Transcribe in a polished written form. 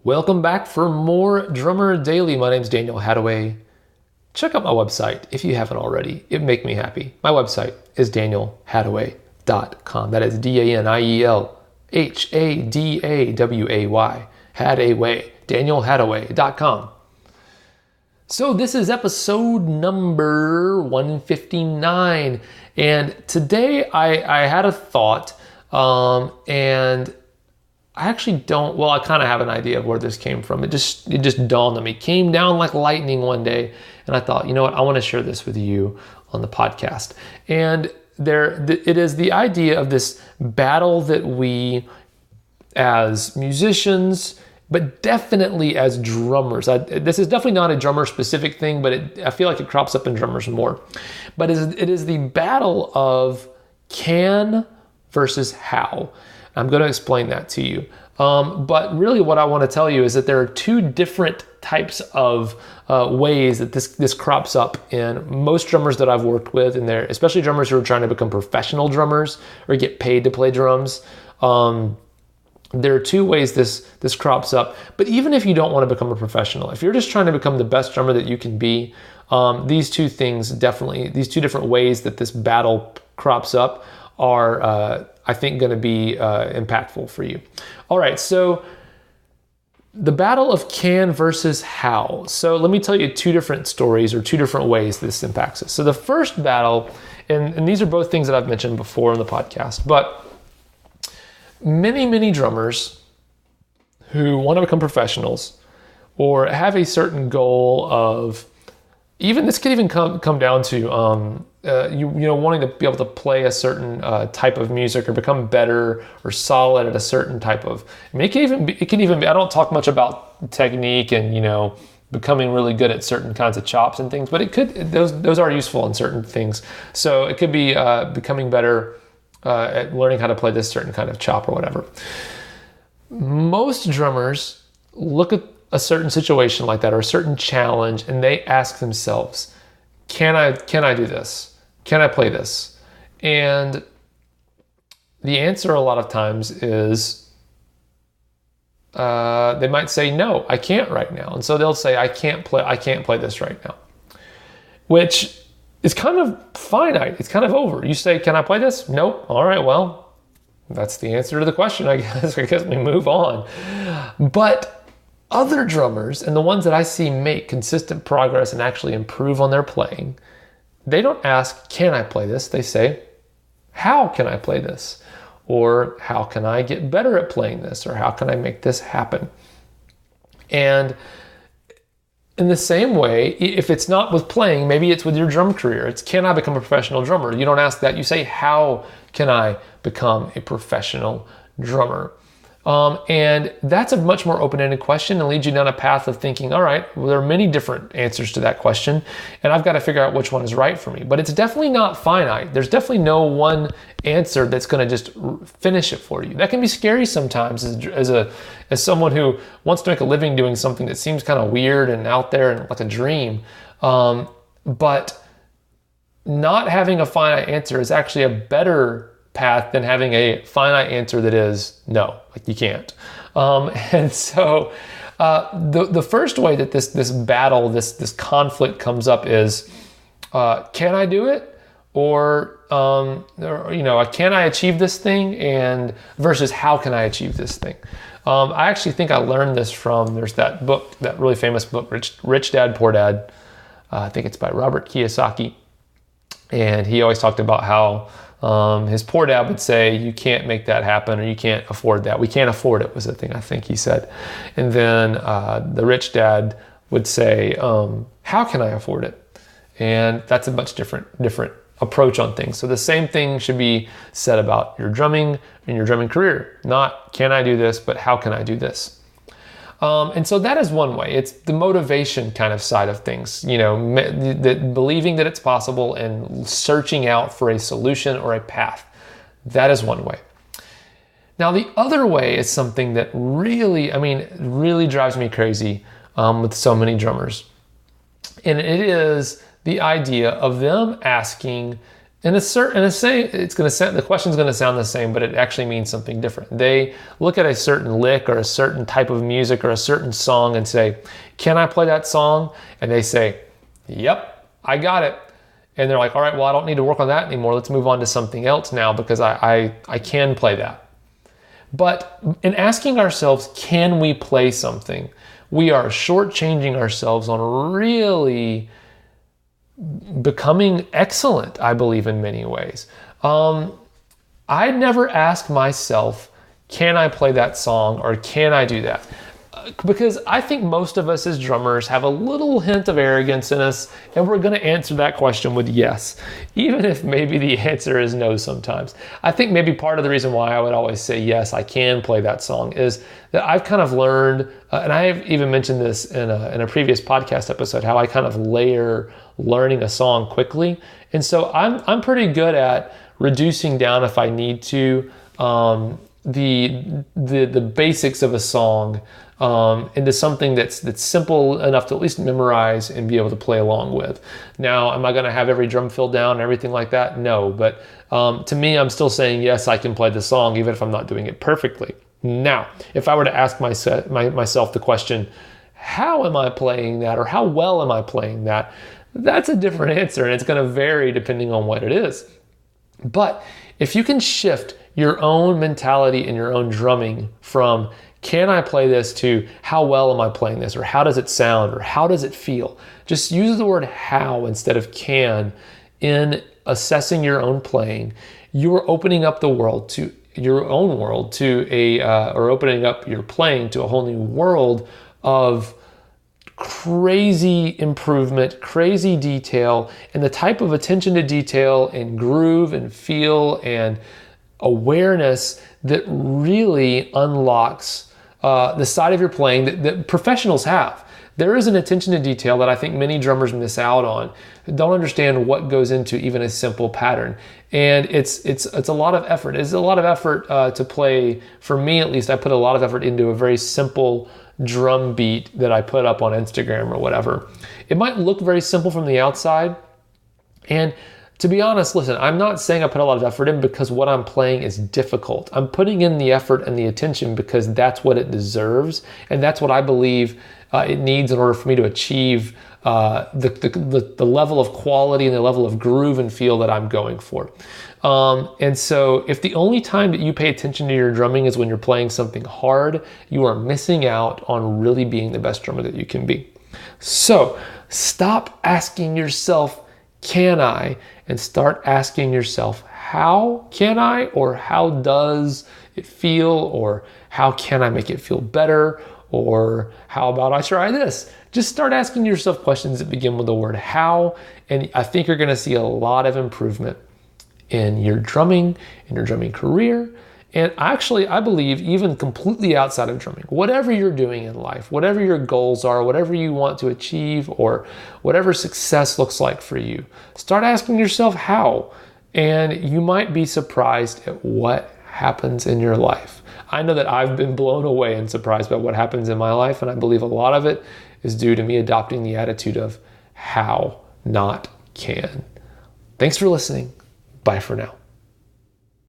Welcome back for more Drummer Daily. My name's Daniel Hadaway. Check out my website if you haven't already. It'd make me happy. My website is danielhadaway.com. That is DanielHadaway. Hadaway. DanielHadaway.com. So this is episode number 159. And today I had a thought and I actually don't, well, I kind of have an idea of where this came from. It just dawned on me. It came down like lightning one day. And I thought, you know what? I want to share this with you on the podcast. And it is the idea of this battle that we as musicians, but definitely as drummers. This is definitely not a drummer specific thing, but I feel like it crops up in drummers more. But it is the battle of can versus how. I'm going to explain that to you. But really what I want to tell you is that there are two different types of ways that this crops up in most drummers that I've worked with, and they're especially drummers who are trying to become professional drummers or get paid to play drums. There are two ways this crops up. But even if you don't want to become a professional, if you're just trying to become the best drummer that you can be, these two different ways that this battle crops up are I think going to be impactful for you. All right, so the battle of can versus how. So let me tell you two different stories or two different ways this impacts us. So the first battle, and these are both things that I've mentioned before on the podcast, but many drummers who want to become professionals or have a certain goal of, even this could even come down to wanting to be able to play a certain type of music or become better or solid at a certain type of. I mean, it can even be. I don't talk much about technique and becoming really good at certain kinds of chops and things, but it could. Those are useful in certain things. So it could be becoming better at learning how to play this certain kind of chop or whatever. Most drummers look at a certain situation like that or a certain challenge, and they ask themselves, can I do this? Can I play this? And the answer a lot of times is they might say, no, I can't right now. And so they'll say, I can't play this right now, which is kind of finite. It's kind of over. You say, can I play this? Nope. All right, well, that's the answer to the question, I guess. I guess we move on. But other drummers, and the ones that I see make consistent progress and actually improve on their playing, they don't ask, can I play this? They say, how can I play this? Or how can I get better at playing this? Or how can I make this happen? And in the same way, if it's not with playing, maybe it's with your drum career. It's, can I become a professional drummer? You don't ask that. You say, how can I become a professional drummer? And that's a much more open-ended question and leads you down a path of thinking, all right, well, there are many different answers to that question, and I've got to figure out which one is right for me. But it's definitely not finite. There's definitely no one answer that's going to just finish it for you. That can be scary sometimes as someone who wants to make a living doing something that seems kind of weird and out there and like a dream. But not having a finite answer is actually a better path than having a finite answer that is no, like you can't. And so the first way that this battle, this conflict comes up is, can I do it? Or can I achieve this thing? And versus how can I achieve this thing? I actually think I learned this from, there's that book, that really famous book, Rich Dad, Poor Dad. I think it's by Robert Kiyosaki. And he always talked about how his poor dad would say, you can't make that happen, or you can't afford that. We can't afford it was the thing I think he said. And then the rich dad would say, how can I afford it? And that's a much different approach on things. So the same thing should be said about your drumming and your drumming career. Not can I do this, but how can I do this? And so that is one way. It's the motivation kind of side of things, believing that it's possible and searching out for a solution or a path. That is one way. Now, the other way is something that really drives me crazy with so many drummers. And it is the idea of them asking And it's going to sound, the question's going to sound the same, but it actually means something different. They look at a certain lick or a certain type of music or a certain song and say, can I play that song? And they say, yep, I got it. And they're like, all right, well, I don't need to work on that anymore. Let's move on to something else now because I can play that. But in asking ourselves, can we play something? We are shortchanging ourselves on really becoming excellent, I believe, in many ways. I never ask myself, can I play that song or can I do that? Because I think most of us as drummers have a little hint of arrogance in us, and we're going to answer that question with yes, even if maybe the answer is no sometimes. I think maybe part of the reason why I would always say yes, I can play that song is that I've kind of learned, and I have even mentioned this in a previous podcast episode, how I kind of layer learning a song quickly. And so I'm pretty good at reducing down if I need to the basics of a song into something that's simple enough to at least memorize and be able to play along with. Now, am I going to have every drum fill down and everything like that? No, but to me, I'm still saying yes, I can play the song even if I'm not doing it perfectly. Now, if I were to ask myself the question, how am I playing that, or how well am I playing that? That's a different answer, and it's going to vary depending on what it is. But if you can shift your own mentality and your own drumming from can I play this to how well am I playing this, or how does it sound, or how does it feel? Just use the word how instead of can in assessing your own playing. You're opening up the world to your own world to or opening up your playing to a whole new world of crazy improvement, crazy detail, and the type of attention to detail and groove and feel and awareness that really unlocks the side of your playing that professionals have. There is an attention to detail that I think many drummers miss out on, don't understand what goes into even a simple pattern. And it's a lot of effort. It's a lot of effort to play. For me, at least, I put a lot of effort into a very simple drum beat that I put up on Instagram or whatever. It might look very simple from the outside. And to be honest, listen, I'm not saying I put a lot of effort in because what I'm playing is difficult. I'm putting in the effort and the attention because that's what it deserves. And that's what I believe it needs in order for me to achieve the level of quality and the level of groove and feel that I'm going for. And so if the only time that you pay attention to your drumming is when you're playing something hard, you are missing out on really being the best drummer that you can be. So stop asking yourself, can I? And start asking yourself, how can I? Or how does it feel? Or how can I make it feel better? Or how about I try this? Just start asking yourself questions that begin with the word how, and I think you're gonna see a lot of improvement in your drumming career, and actually, I believe even completely outside of drumming. Whatever you're doing in life, whatever your goals are, whatever you want to achieve, or whatever success looks like for you, start asking yourself how, and you might be surprised at what happens in your life. I know that I've been blown away and surprised by what happens in my life, and I believe a lot of it is due to me adopting the attitude of how, not can. Thanks for listening. Bye for now.